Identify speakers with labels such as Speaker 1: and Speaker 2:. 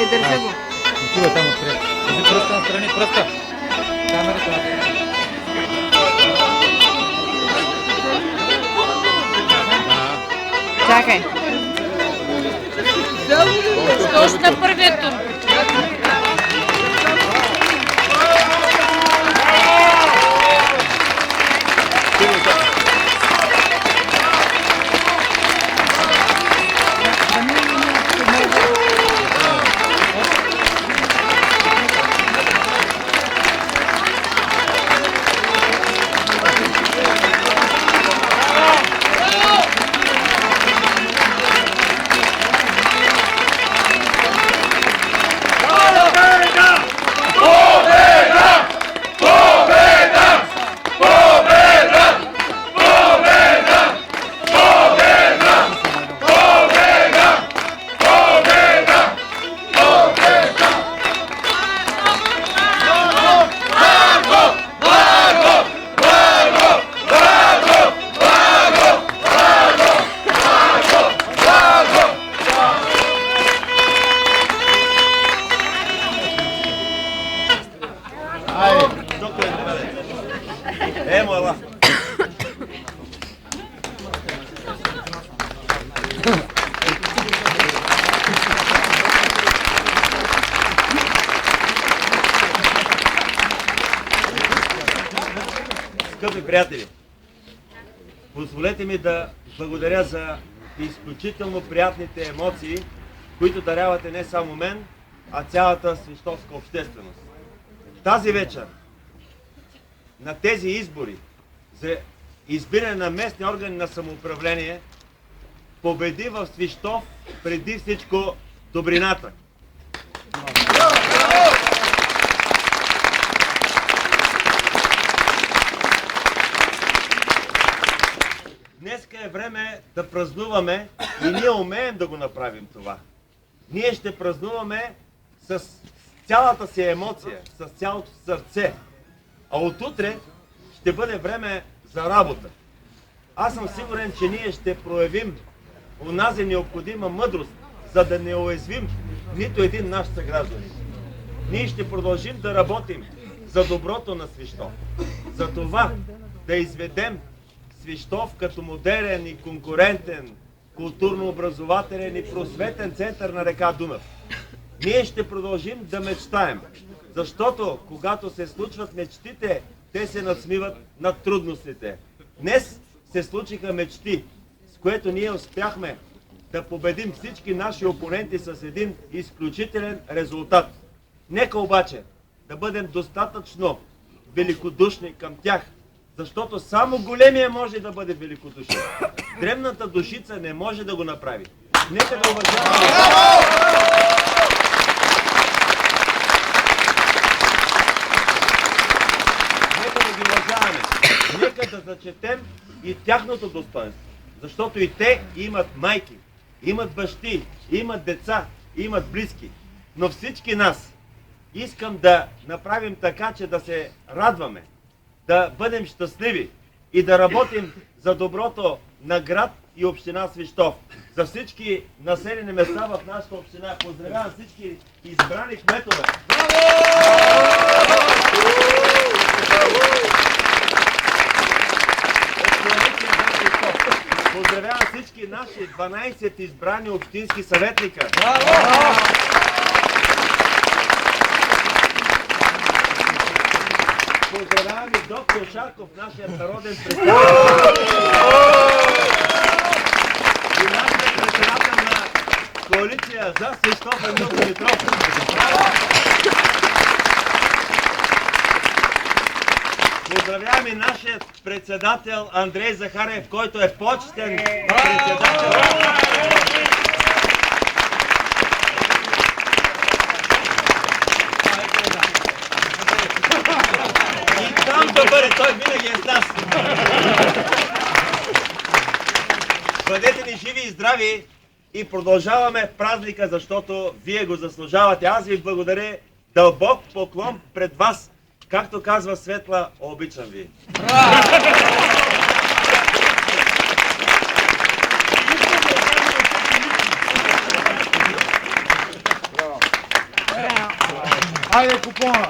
Speaker 1: държа го.
Speaker 2: Отива там отпред. Кажи пръста настрани, пръста. Камерата настрани.
Speaker 1: Чакай. Точно на първия тур.
Speaker 3: Скъпи приятели, позволете ми да благодаря за изключително приятните емоции, които дарявате не само мен, а цялата свищовска общественост. Тази вечер, на тези избори за избиране на местни органи на самоуправление, победи в Свищов преди всичко добрината. Днеска е време да празнуваме и ние умеем да го направим това. Ние ще празнуваме с цялата си емоция, с цялото сърце. А отутре ще бъде време за работа. Аз съм сигурен, че ние ще проявим онази необходима мъдрост, за да не уязвим нито един наш съгражданин. Ние ще продължим да работим за доброто на Свищов. За това да изведем Свищов като модерен и конкурентен, културно-образователен и просветен център на река Дунав. Ние ще продължим да мечтаем, защото когато се случват мечтите, те се надсмиват над трудностите. Днес се случиха мечти, с което ние успяхме да победим всички наши опоненти с един изключителен резултат. Нека обаче да бъдем достатъчно великодушни към тях, защото само големия може да бъде великодушен. Дребната душица не може да го направи. Нека да уважаваме. Нека да ги уважаваме. Нека да зачетем и тяхното достоинство. Защото и те имат майки, имат бащи, имат деца, имат близки. Но всички нас искам да направим така, че да се радваме, да бъдем щастливи и да работим за доброто на град и община Свищов. За всички населени места в нашата община поздравявам всички избрани кметове. Поздравявам всички наши 12 избрани общински съветника. Поздравявам и доктор Шарков, нашият народен представител. И нашият председател на коалиция за Свищов Емил Димитров. Поздравявам и нашият председател Андрей Захарев, който е почетен председател. Да бъде, той винаги е с нас. Бъдете ни живи и здрави и продължаваме празника, защото вие го заслужавате. Аз ви благодаря, дълбок поклон пред вас. Както казва Светла, обичам ви.
Speaker 4: Айде купона!